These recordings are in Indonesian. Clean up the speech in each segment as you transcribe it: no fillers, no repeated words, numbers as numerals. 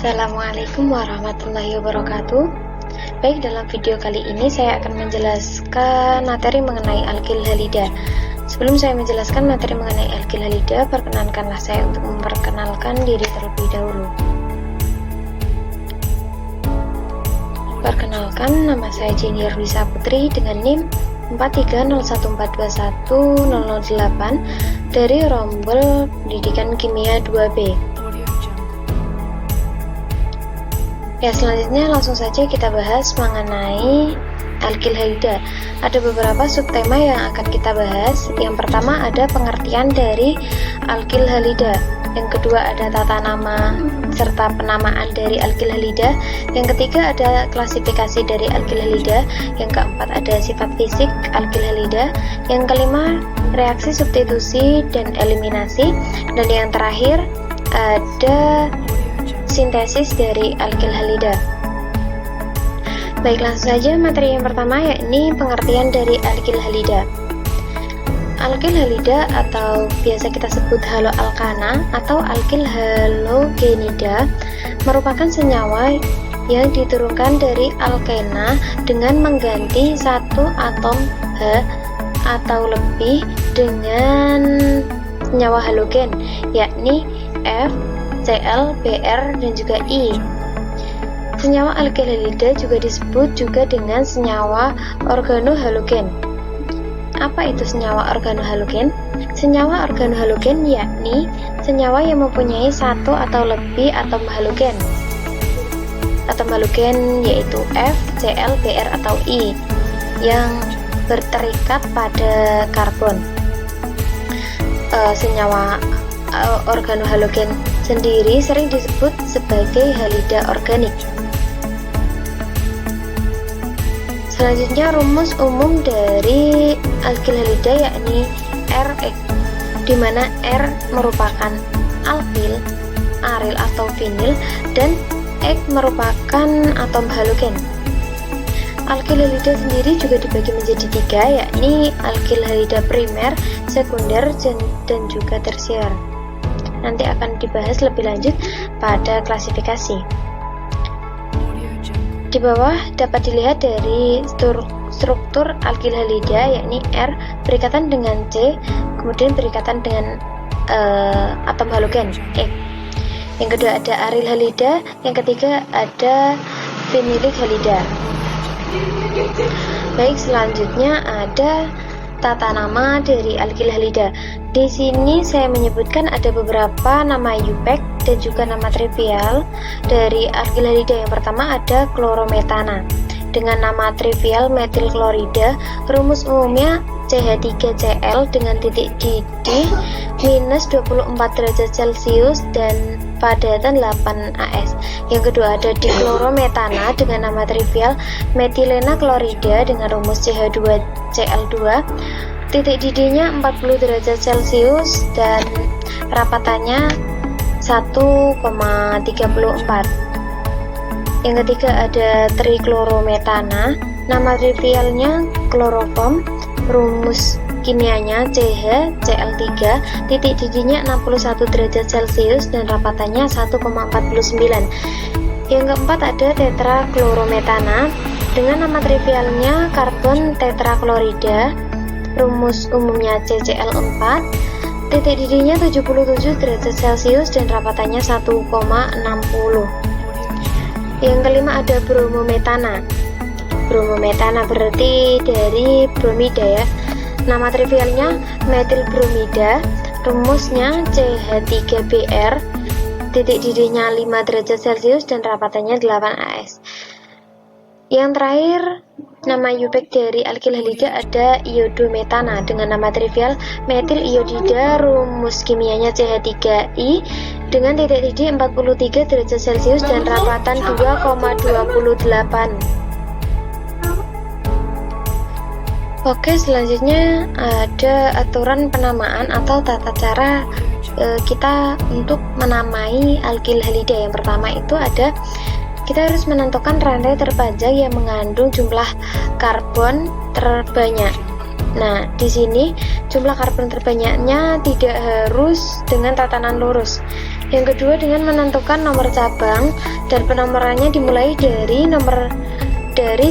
Assalamualaikum warahmatullahi wabarakatuh. Baik, dalam video kali ini saya akan menjelaskan materi mengenai alkil halida. Sebelum saya menjelaskan materi mengenai alkil halida, perkenankanlah saya untuk memperkenalkan diri terlebih dahulu. Perkenalkan, nama saya Jenny Rwisa Putri dengan NIM 430141008 dari Rombel Pendidikan Kimia 2B. Ya, selanjutnya langsung saja kita bahas mengenai alkil halida. Ada beberapa subtema yang akan kita bahas. Yang pertama ada pengertian dari alkil halida. Yang kedua ada tata nama serta penamaan dari alkil halida. Yang ketiga ada klasifikasi dari alkil halida. Yang keempat ada sifat fisik alkil halida. Yang kelima reaksi substitusi dan eliminasi. Dan yang terakhir ada sintesis dari alkil halida. Baik, langsung saja materi yang pertama, yakni pengertian dari alkil halida. Alkil halida atau biasa kita sebut haloalkana atau alkil halogenida merupakan senyawa yang diturunkan dari alkena dengan mengganti satu atom H atau lebih dengan senyawa halogen, yakni F, Cl, Br, dan juga I. Senyawa alkil halida juga disebut juga dengan senyawa organohalogen. Apa itu senyawa organohalogen? Senyawa organohalogen yakni senyawa yang mempunyai satu atau lebih atom halogen. Atom halogen yaitu F, Cl, Br, atau I yang berterikat pada karbon. Senyawa organohalogen sendiri sering disebut sebagai halida organik. Selanjutnya rumus umum dari alkil halida yakni RX, di mana R merupakan alkil, aril atau vinil, dan X merupakan atom halogen. Alkil halida sendiri juga dibagi menjadi tiga, yakni alkil halida primer, sekunder, dan juga tersier. Nanti akan dibahas lebih lanjut pada klasifikasi. Di bawah dapat dilihat dari struktur alkil halida, yakni R berikatan dengan C, kemudian berikatan dengan atom halogen X. Yang kedua ada aril halida, yang ketiga ada fenilik halida. Baik, selanjutnya ada tata nama dari alkil halida. Di sini saya menyebutkan ada beberapa nama UPEC dan juga nama trivial dari alkil halida. Yang pertama ada klorometana dengan nama trivial metil klorida. Rumus umumnya CH3Cl dengan titik didih minus 24 derajat Celcius dan padatan 8 AS. Yang kedua ada diklorometana dengan nama trivial metilena klorida dengan rumus CH2Cl2. Titik didihnya 40 derajat Celcius dan rapatannya 1,34. Yang ketiga ada triklorometana, nama trivialnya kloroform, rumus kimianya CH-Cl3, titik didihnya 61 derajat Celcius dan rapatannya 1,49. Yang keempat ada tetraklorometana dengan nama trivialnya karbon tetraklorida, rumus umumnya CCl4, titik didihnya 77 derajat Celcius dan rapatannya 1,60. Yang kelima ada bromometana. Bromometana berarti dari bromida ya. Nama trivialnya metil bromida, rumusnya CH3Br, titik didihnya 5 derajat Celcius dan rapatannya 8 AS. Yang terakhir, nama UPEC dari alkil halida ada iodometana dengan nama trivial metil iodida, rumus kimianya CH3I dengan titik didih 43 derajat Celcius dan rapatan 2,28. Oke, selanjutnya ada aturan penamaan atau tata cara kita untuk menamai alkil halida. Yang pertama itu ada kita harus menentukan rantai terpanjang yang mengandung jumlah karbon terbanyak. Nah, di sini jumlah karbon terbanyaknya tidak harus dengan tatanan lurus. Yang kedua dengan menentukan nomor cabang, dan penomorannya dimulai dari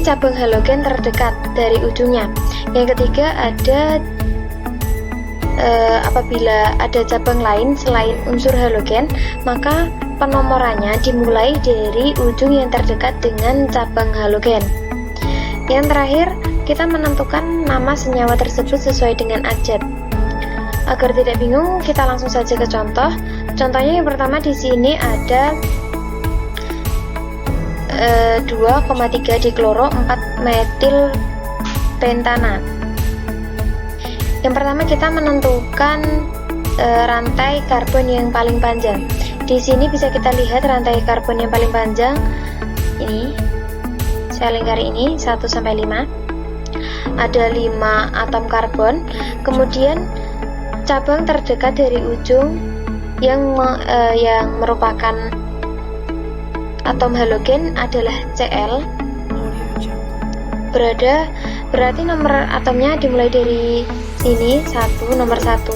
cabang halogen terdekat dari ujungnya. Yang ketiga apabila ada cabang lain selain unsur halogen, maka penomorannya dimulai dari ujung yang terdekat dengan cabang halogen. Yang terakhir, kita menentukan nama senyawa tersebut sesuai dengan abjad. Agar tidak bingung, kita langsung saja ke contoh. Contohnya yang pertama di sini ada 2,3 dikloro 4 metil pentana. Yang pertama kita menentukan rantai karbon yang paling panjang. Di sini bisa kita lihat rantai karbon yang paling panjang ini. Saya lingkari ini 1 sampai 5. Ada 5 atom karbon. Kemudian cabang terdekat dari ujung yang merupakan atom halogen adalah Cl. Berarti nomor atomnya dimulai dari sini, nomor 1,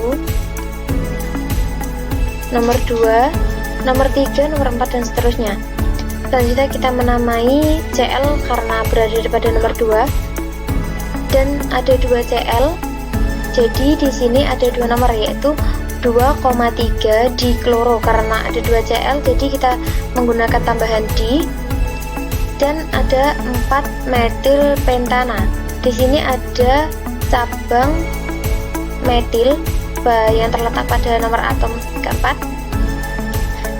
nomor 2, nomor 3, nomor 4 dan seterusnya. Selanjutnya kita menamai Cl karena berada pada nomor 2 dan ada 2 Cl. Jadi di sini ada 2 nomor, yaitu 2,3 dikloro karena ada 2 Cl, jadi kita menggunakan tambahan di. Dan ada 4 metil pentana. Di sini ada cabang metil yang terletak pada nomor atom keempat.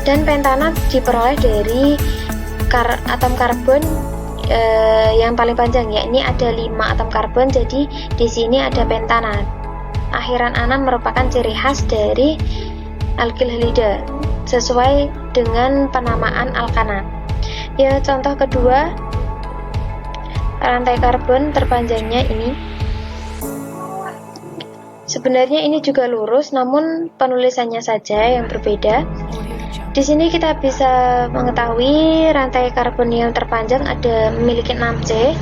Dan pentana diperoleh dari atom karbon yang paling panjang, yakni ada 5 atom karbon, jadi di sini ada pentana. Akhiran ana merupakan ciri khas dari alkil halida sesuai dengan penamaan alkana. Ya, contoh kedua, rantai karbon terpanjangnya ini. Sebenarnya ini juga lurus, namun penulisannya saja yang berbeda. Di sini kita bisa mengetahui rantai karbon yang terpanjang memiliki 6C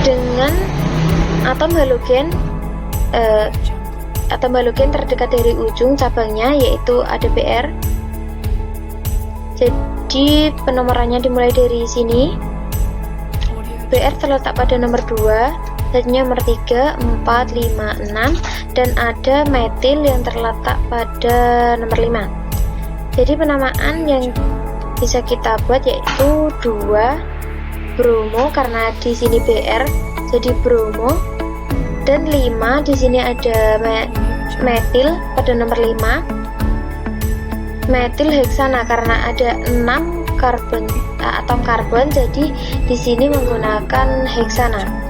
dengan atom halogen terdekat dari ujung cabangnya, yaitu ada Br. Jadi penomorannya dimulai dari sini. Br terletak pada nomor 2, selanjutnya nomor 3, 4, 5, 6 dan ada metil yang terletak pada nomor 5. Jadi penamaan yang bisa kita buat yaitu 2 bromo karena di sini Br jadi bromo, dan 5 di sini ada metil pada nomor 5, metil heksana karena ada 6 atom karbon, jadi di sini menggunakan heksana.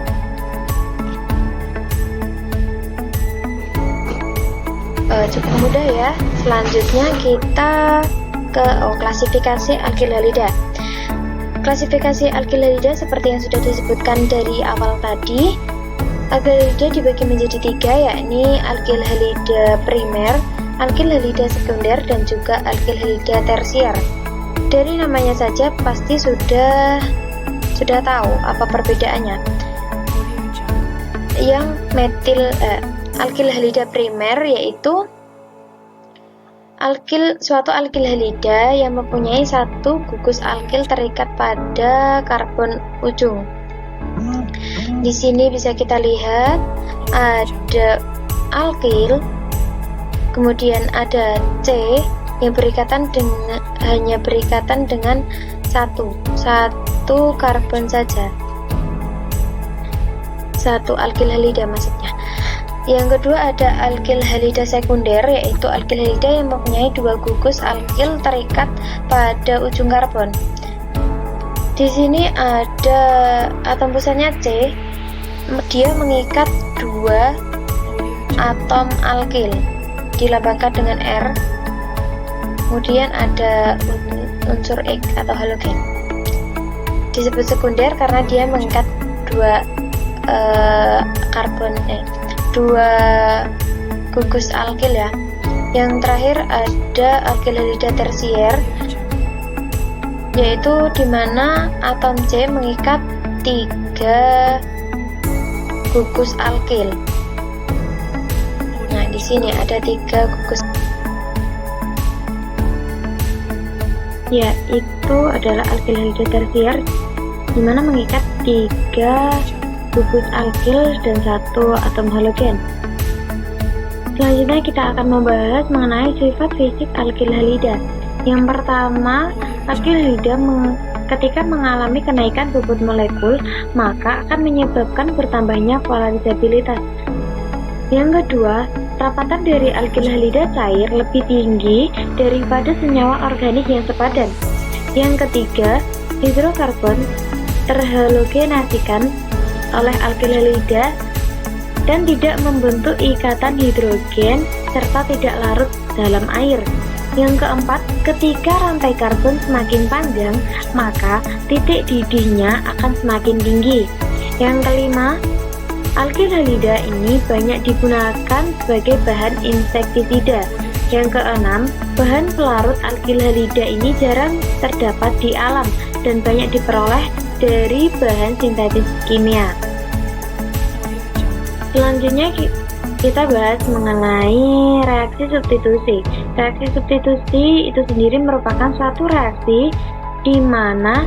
Cukup mudah ya. Selanjutnya kita ke klasifikasi alkil halida. Klasifikasi alkil halida seperti yang sudah disebutkan dari awal tadi. Alkil halida dibagi menjadi 3, yakni alkil halida primer, alkil halida sekunder, dan juga alkil halida tersier. Dari namanya saja pasti sudah tahu apa perbedaannya. Yang alkil halida primer yaitu suatu alkil halida yang mempunyai satu gugus alkil terikat pada karbon ujung. Di sini bisa kita lihat ada alkil, kemudian ada C yang hanya berikatan dengan satu karbon saja, satu alkil halida maksudnya. Yang kedua ada alkil halida sekunder, yaitu alkil halida yang mempunyai 2 gugus alkil terikat pada ujung karbon. Di sini ada atom pusatnya C, dia mengikat 2 atom alkil, dilambangkan dengan R. Kemudian ada unsur X atau halogen. Disebut sekunder karena dia mengikat 2 gugus alkil ya. Yang terakhir ada alkil halida tersier, yaitu dimana atom C mengikat 3 gugus alkil. Nah, di sini ada 3 gugus. yaitu adalah alkil halida tersier, di mana mengikat 3 gugus alkil dan 1 atom halogen. Selanjutnya kita akan membahas mengenai sifat fisik alkil halida. Yang pertama, alkil halida ketika mengalami kenaikan bobot molekul, maka akan menyebabkan bertambahnya polarisabilitas. Yang kedua, rapatan dari alkil halida cair lebih tinggi daripada senyawa organik yang sepadan. Yang ketiga, hidrokarbon terhalogenasikan oleh alkil halida dan tidak membentuk ikatan hidrogen serta tidak larut dalam air. Yang keempat, ketika rantai karbon semakin panjang, maka titik didihnya akan semakin tinggi. Yang kelima, alkil halida ini banyak digunakan sebagai bahan insektisida. Yang keenam, bahan pelarut alkil halida ini jarang terdapat di alam dan banyak diperoleh dari bahan sintetis kimia. Selanjutnya kita bahas mengenai reaksi substitusi. Reaksi substitusi itu sendiri merupakan suatu reaksi di mana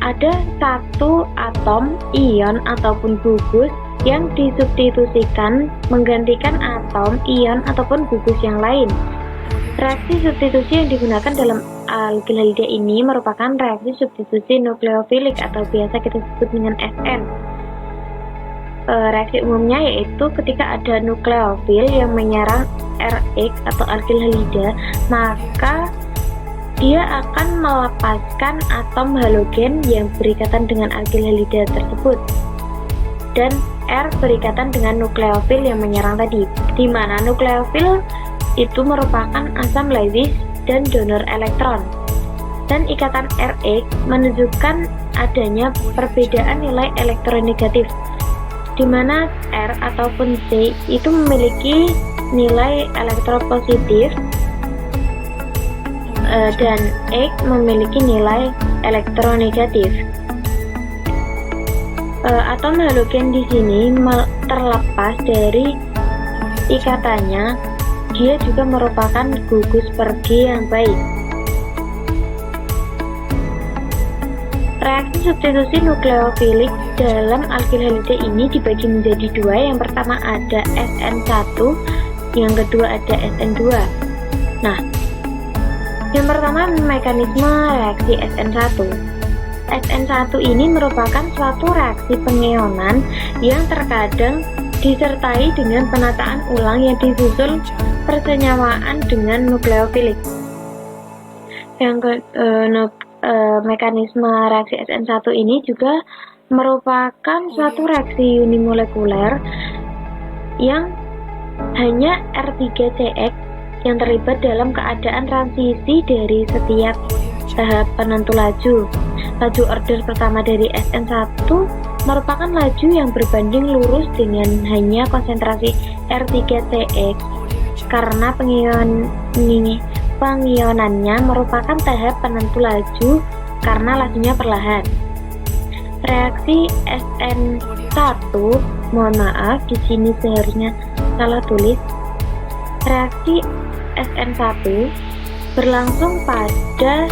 ada satu atom, ion, ataupun gugus yang disubstitusikan menggantikan atom, ion, ataupun gugus yang lain. Reaksi substitusi yang digunakan dalam alkil halida ini merupakan reaksi substitusi nukleofilik atau biasa kita sebut dengan SN. Reaksi umumnya yaitu ketika ada nukleofil yang menyerang RH atau alkil halida, maka dia akan melepaskan atom halogen yang berikatan dengan alkil halida tersebut, dan R berikatan dengan nukleofil yang menyerang tadi, di mana nukleofil itu merupakan asam Lewis dan donor elektron, dan ikatan RH menunjukkan adanya perbedaan nilai elektronegatif, di mana R ataupun C itu memiliki nilai elektropositif dan X memiliki nilai elektronegatif. Atom halogen di sini terlepas dari ikatannya, dia juga merupakan gugus pergi yang baik. Reaksi substitusi nukleofilik dalam alkil halida ini dibagi menjadi 2. Yang pertama ada SN1, yang kedua ada SN2. Nah, yang pertama mekanisme reaksi SN1. SN1 ini merupakan suatu reaksi pengionan yang terkadang disertai dengan penataan ulang yang disusul persenyawaan dengan nukleofilik. Mekanisme reaksi SN1 ini juga merupakan suatu reaksi unimolekuler yang hanya R3CX yang terlibat dalam keadaan transisi dari setiap tahap penentu laju. Laju order pertama dari SN1 merupakan laju yang berbanding lurus dengan hanya konsentrasi R3CX karena pengionannya merupakan tahap penentu laju karena lajunya perlahan. Reaksi SN1, mohon maaf di sini seharusnya salah tulis. Reaksi SN1 berlangsung pada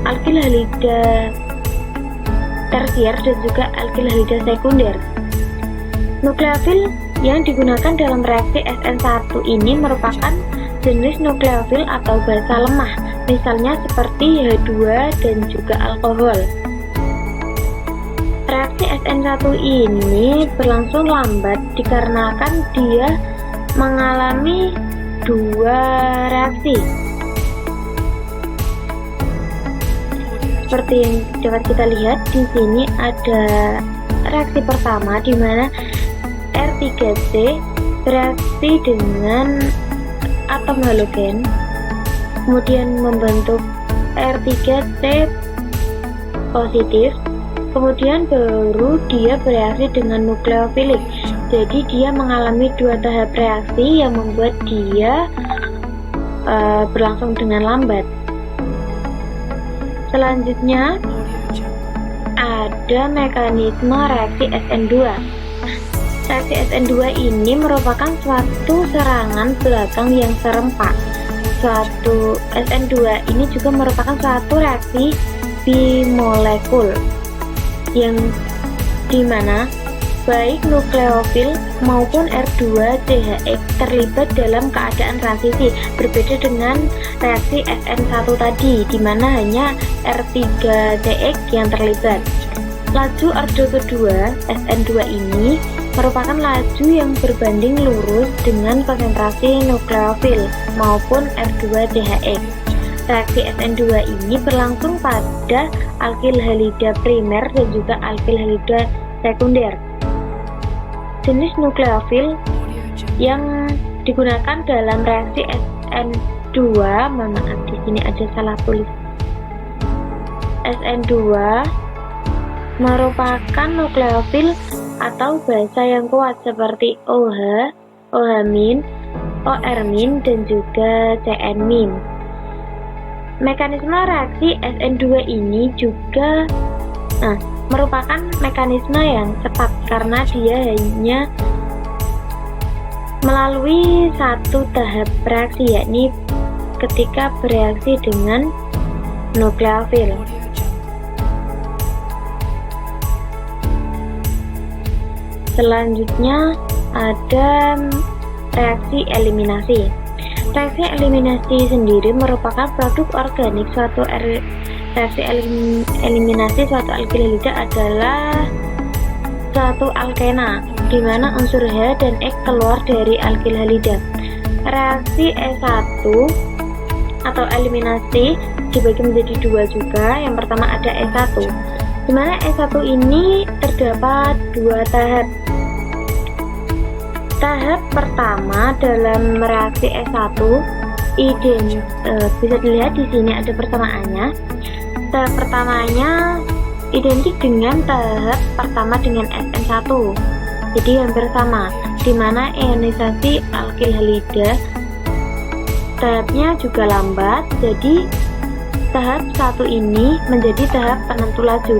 alkil halida tersier dan juga alkil halida sekunder. Nukleofil yang digunakan dalam reaksi SN1 ini merupakan jenis nukleofil atau basa lemah, misalnya seperti H2 dan juga alkohol. Reaksi SN1 ini berlangsung lambat dikarenakan dia mengalami 2 reaksi. Seperti yang dapat kita lihat di sini ada reaksi pertama di mana R3C bereaksi dengan atom halogen, kemudian membentuk R3C positif, kemudian baru dia bereaksi dengan nukleofilik. Jadi dia mengalami 2 tahap reaksi yang membuat dia berlangsung dengan lambat. Selanjutnya ada mekanisme reaksi SN2. Reaksi SN2 ini merupakan suatu serangan belakang yang serempak, suatu SN2 ini juga merupakan suatu reaksi bimolekul yang dimana baik nukleofil maupun R2CHX terlibat dalam keadaan transisi, berbeda dengan reaksi SN1 tadi dimana hanya R3CX yang terlibat. Laju ordo kedua SN2 ini merupakan laju yang berbanding lurus dengan konsentrasi nukleofil maupun R2CHX. Reaksi SN2 ini berlangsung pada alkil halida primer dan juga alkil halida sekunder. Jenis nukleofil yang digunakan dalam reaksi SN2, mohon maaf di sini ada salah tulis. SN2 merupakan nukleofil atau basa yang kuat seperti OH, OH-, OR-, dan juga CN-. Mekanisme reaksi SN2 ini juga merupakan mekanisme yang cepat karena dia hanya melalui satu tahap reaksi, yakni ketika bereaksi dengan nukleofil. Selanjutnya ada reaksi eliminasi. Reaksi eliminasi sendiri merupakan produk organik suatu reaksi eliminasi suatu alkil halida adalah suatu alkena di mana unsur H dan X keluar dari alkil halida. Reaksi E1 atau eliminasi dibagi menjadi dua juga. Yang pertama ada E1, di mana E1 ini terdapat dua tahap. Tahap pertama dalam reaksi E1 bisa dilihat di sini ada persamaannya. Tahap pertamanya identik dengan tahap pertama dengan SN1, jadi hampir sama, di mana ionisasi alkil halida tahapnya juga lambat. Jadi tahap 1 ini menjadi tahap penentu laju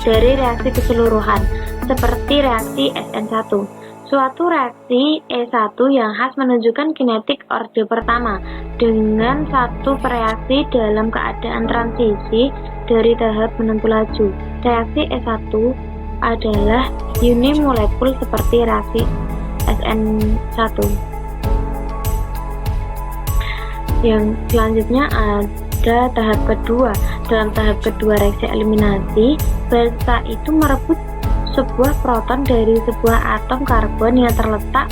dari reaksi keseluruhan seperti reaksi SN1. Suatu reaksi E1 yang khas menunjukkan kinetik orde pertama dengan satu reaksi dalam keadaan transisi dari tahap penentu laju. Reaksi E1 adalah unimolekul seperti reaksi SN1. Yang selanjutnya ada tahap kedua. Dalam tahap kedua reaksi eliminasi, basa itu merebut sebuah proton dari sebuah atom karbon yang terletak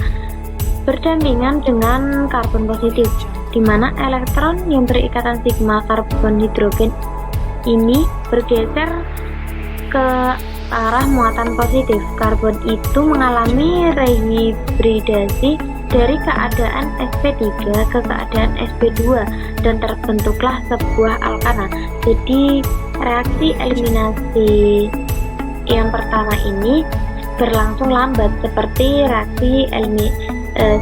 berdampingan dengan karbon positif, di mana elektron yang berikatan sigma karbon hidrogen ini bergeser ke arah muatan positif. Karbon itu mengalami rehibridasi dari keadaan sp3 ke keadaan sp2 dan terbentuklah sebuah alkana. Jadi reaksi eliminasi yang pertama ini berlangsung lambat seperti reaksi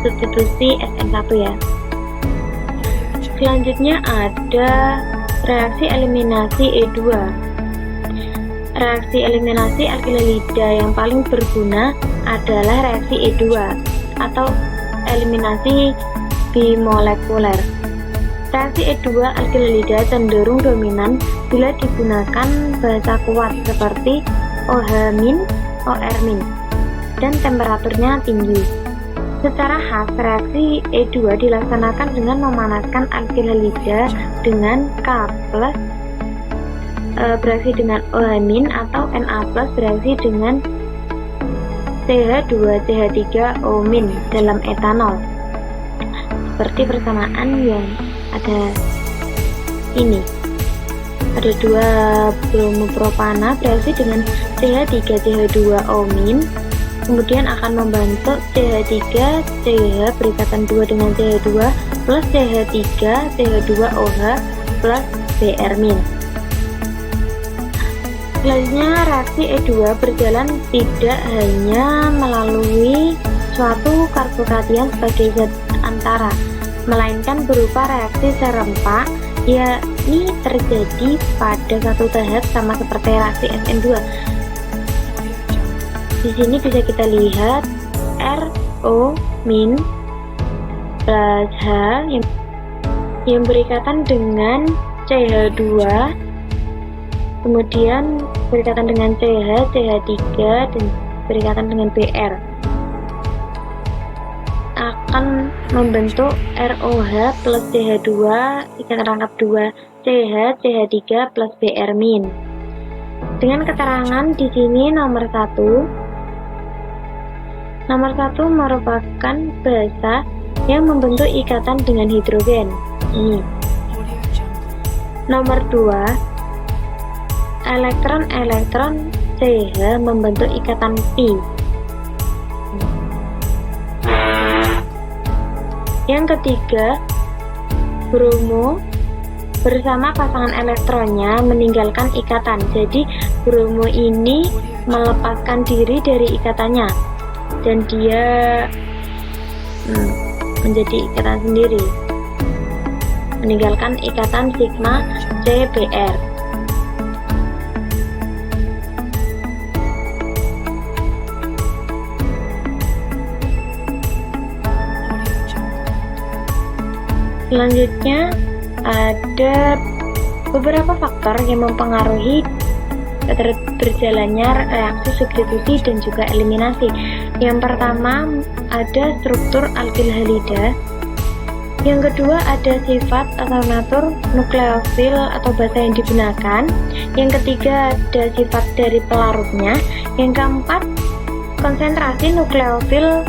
substitusi SN1 ya. Selanjutnya ada reaksi eliminasi E2. Reaksi eliminasi alkil halida yang paling berguna adalah reaksi E2 atau eliminasi bimolekuler. Reaksi E2 alkil halida cenderung dominan bila digunakan basa kuat seperti OH-, OR-, dan temperaturnya tinggi. Secara khas, reaksi E2 dilaksanakan dengan memanaskan alkil halida dengan K+ bereaksi dengan OH- atau Na+ bereaksi dengan CH2CH3O- dalam etanol. Seperti persamaan yang ada ini. Ada dua bromopropana bereaksi dengan CH3CH2O-, kemudian akan membentuk CH3CH berikatan 2 dengan CH2 plus CH3CH2OH plus Br-. Selanjutnya reaksi E2 berjalan tidak hanya melalui suatu karbokation sebagai zat antara, melainkan berupa reaksi serempak, yakni terjadi pada satu tahap sama seperti reaksi SN2. Di sini bisa kita lihat RO- plus H yang berikatan dengan CH2, kemudian berikatan dengan CH, CH3, dan berikatan dengan Br, akan membentuk ROH plus CH2 ikatan rangkap 2 CH, CH3 plus Br min. Dengan keterangan di sini nomor 1 merupakan basa yang membentuk ikatan dengan hidrogen. Ini. Nomor 2, elektron-elektron CH membentuk ikatan pi. Yang ketiga, bromo bersama pasangan elektronnya meninggalkan ikatan. Jadi bromo ini melepaskan diri dari ikatannya dan dia menjadi ikatan sendiri, meninggalkan ikatan sigma CBr. Selanjutnya ada beberapa faktor yang mempengaruhi berjalannya reaksi substitusi dan juga eliminasi. Yang pertama ada struktur alkil halida. Yang kedua ada sifat atau natur nukleofil atau basa yang digunakan. Yang ketiga ada sifat dari pelarutnya. Yang keempat konsentrasi nukleofil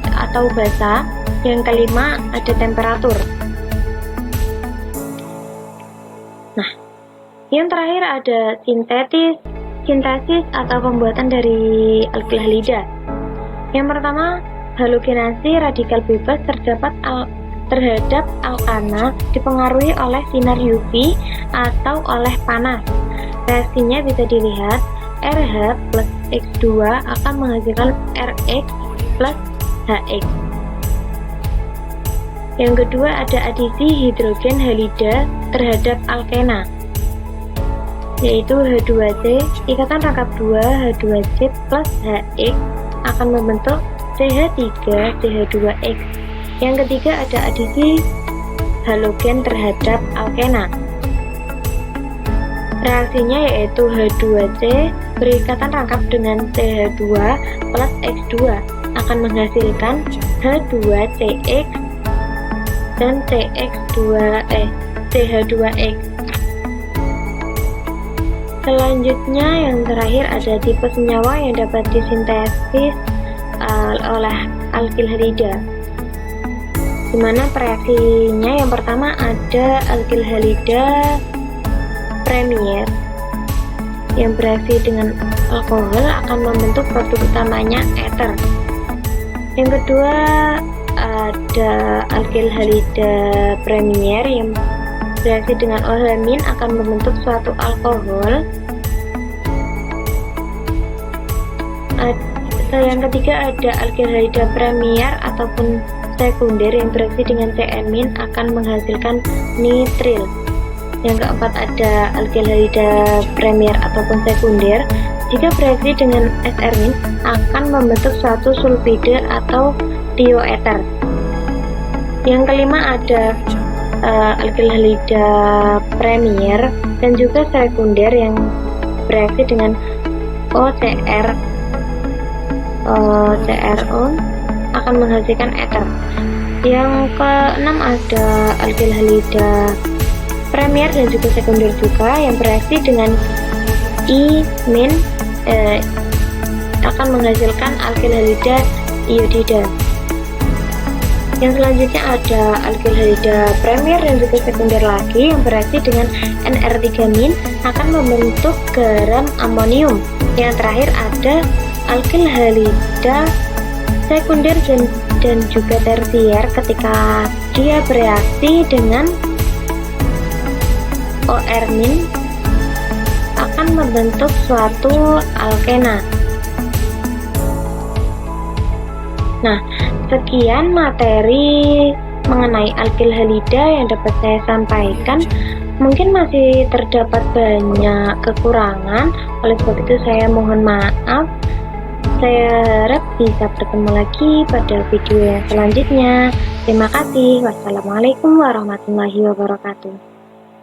atau basa. Yang kelima ada temperatur. Nah, yang terakhir ada sintesis atau pembuatan dari alkil halida. Yang pertama, halogenasi radikal bebas terhadap alkana dipengaruhi oleh sinar UV atau oleh panas. Reaksinya bisa dilihat, RH plus X2 akan menghasilkan RX plus HX. Yang kedua ada adisi hidrogen halida terhadap alkena, yaitu H2C, ikatan rangkap 2 H2C plus HX akan membentuk CH3 CH2X. Yang ketiga ada adisi halogen terhadap alkena. Reaksinya yaitu H2C berikatan rangkap dengan CH2 plus X2 akan menghasilkan H2CX dan CH2X. Selanjutnya yang terakhir ada tipe senyawa yang dapat disintesis oleh alkil halida, di mana reaksinya yang pertama ada alkil halida premier yang bereaksi dengan alkohol akan membentuk produk utamanya ether. Yang kedua ada alkil halida premier yang bereaksi dengan OH- akan membentuk suatu alkohol. Yang ketiga ada alkil halida premier ataupun sekunder yang bereaksi dengan Cn- akan menghasilkan nitril. Yang keempat ada alkil halida premier ataupun sekunder jika bereaksi dengan Sr- akan membentuk suatu sulfide atau tioether. Yang kelima ada alkil halida premier dan juga sekunder yang bereaksi dengan CRO akan menghasilkan ether. Yang keenam ada alkil halida premier dan juga sekunder juga yang bereaksi dengan I- akan menghasilkan alkil halida iodida. Yang selanjutnya ada alkil halida premier dan juga sekunder lagi yang bereaksi dengan NR3- akan membentuk garam amonium. Yang terakhir ada alkil halida sekunder dan juga tersier ketika dia bereaksi dengan OR- akan membentuk suatu alkena. Nah, sekian materi mengenai alkil halida yang dapat saya sampaikan. Mungkin masih terdapat banyak kekurangan, oleh sebab itu saya mohon maaf. Saya harap bisa bertemu lagi pada video yang selanjutnya. Terima kasih. Wassalamualaikum warahmatullahi wabarakatuh.